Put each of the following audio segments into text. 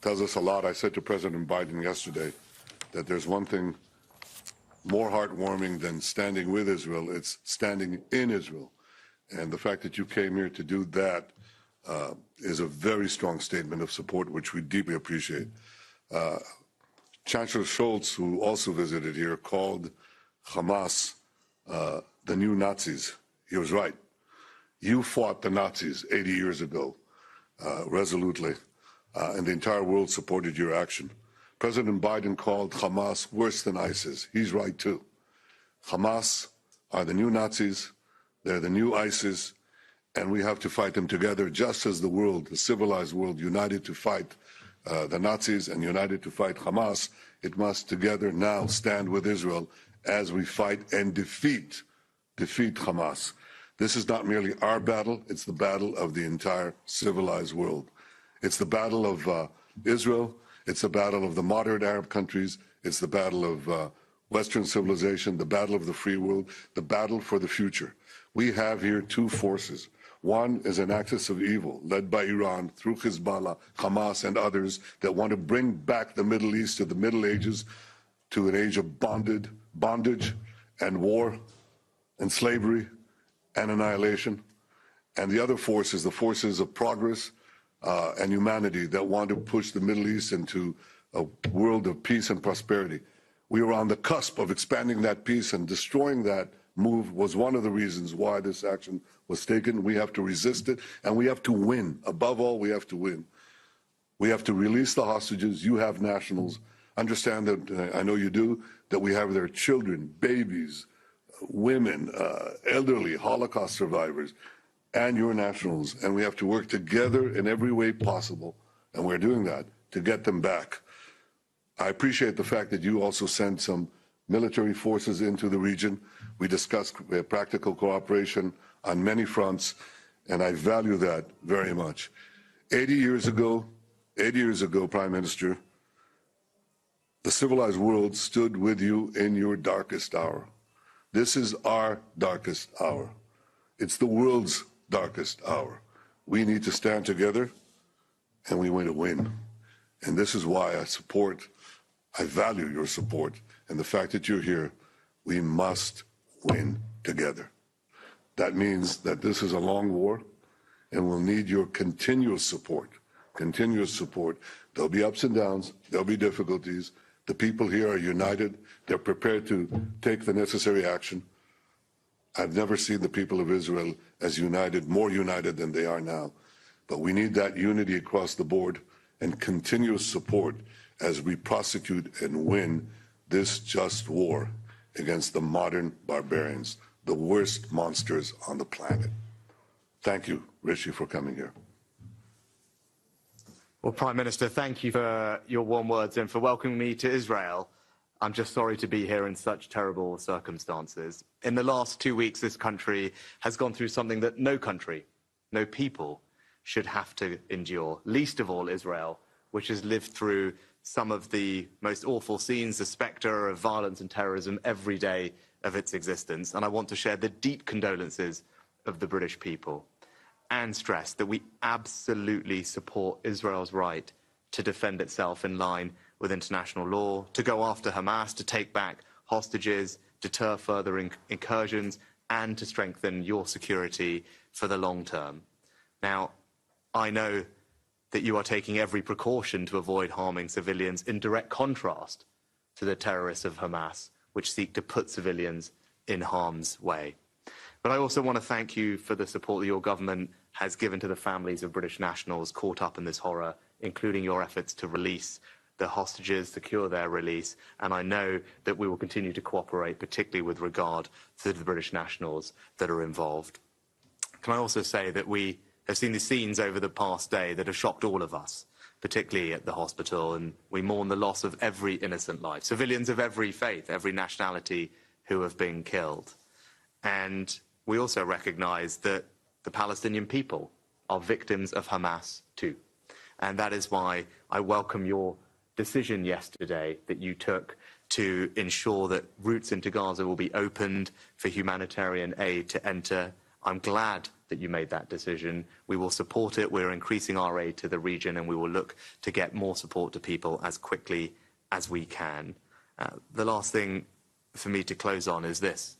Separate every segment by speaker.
Speaker 1: tells us a lot. I said to President Biden yesterday that there's one thing more heartwarming than standing with Israel, it's standing in Israel. And the fact that you came here to do that is a very strong statement of support, which we deeply appreciate. Chancellor Scholz, who also visited here, called Hamas the new Nazis. He was right. You fought the Nazis 80 years ago, resolutely, and the entire world supported your action. President Biden called Hamas worse than ISIS. He's right, too. Hamas are the new Nazis. They're the new ISIS, and we have to fight them together, just as the world, the civilized world, united to fight the Nazis and united to fight Hamas. It must together now stand with Israel as we fight and defeat Hamas. This is not merely our battle, it's the battle of the entire civilized world. It's the battle of Israel, it's the battle of the moderate Arab countries, it's the battle of Western civilization, the battle of the free world, the battle for the future. We have here two forces. One is an axis of evil led by Iran through Hezbollah, Hamas, and others that want to bring back the Middle East to the Middle Ages, to an age of bondage and war and slavery and annihilation. And the other force is the forces of progress and humanity that want to push the Middle East into a world of peace and prosperity. We were on the cusp of expanding that peace, and destroying that move was one of the reasons why this action was taken. We have to resist it, and we have to win. Above all, we have to win. We have to release the hostages. You have nationals. Understand that, I know you do, that we have their children, babies, women, elderly, Holocaust survivors, and your nationals. And we have to work together in every way possible, and we're doing that, to get them back. I appreciate the fact that you also sent some military forces into the region. We discussed practical cooperation on many fronts, and I value that very much. 80 years ago, Prime Minister, the civilized world stood with you in your darkest hour. This is our darkest hour. It's the world's darkest hour. We need to stand together, and we want to win. And this is why I value your support, and the fact that you're here. We must win together. That means that this is a long war, and we'll need your continuous support. Continuous support. There'll be ups and downs. There'll be difficulties. The people here are united. They're prepared to take the necessary action. I've never seen the people of Israel as united, more united than they are now. But we need that unity across the board and continuous support as we prosecute and win this just war against the modern barbarians, the worst monsters on the planet. Thank you, Rishi, for coming here.
Speaker 2: Well, Prime Minister, thank you for your warm words and for welcoming me to Israel. I'm just sorry to be here in such terrible circumstances. In the last 2 weeks, this country has gone through something that no country, no people should have to endure, least of all Israel, which has lived through some of the most awful scenes, the spectre of violence and terrorism every day of its existence. And I want to share the deep condolences of the British people and stress that we absolutely support Israel's right to defend itself in line with international law, to go after Hamas, to take back hostages, deter further incursions, and to strengthen your security for the long term. Now, I know that you are taking every precaution to avoid harming civilians, in direct contrast to the terrorists of Hamas, which seek to put civilians in harm's way. But I also want to thank you for the support that your government has given to the families of British nationals caught up in this horror, including your efforts to release the hostages, secure their release. And I know that we will continue to cooperate, particularly with regard to the British nationals that are involved. Can I also say that we have seen the scenes over the past day that have shocked all of us, particularly at the hospital, and we mourn the loss of every innocent life, civilians of every faith, every nationality who have been killed. And we also recognise that the Palestinian people are victims of Hamas too. And that is why I welcome your decision yesterday that you took to ensure that routes into Gaza will be opened for humanitarian aid to enter. I'm glad that you made that decision. We will support it. We're increasing our aid to the region, and we will look to get more support to people as quickly as we can. The last thing for me to close on is this.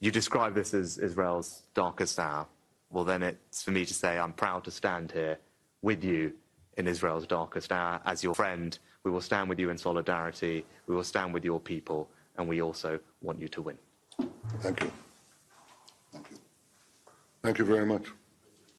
Speaker 2: You describe this as Israel's darkest hour. Well, then it's for me to say I'm proud to stand here with you in Israel's darkest hour. As your friend, we will stand with you in solidarity. We will stand with your people, and we also want you to win.
Speaker 1: Thank you. Thank you. Thank you very much.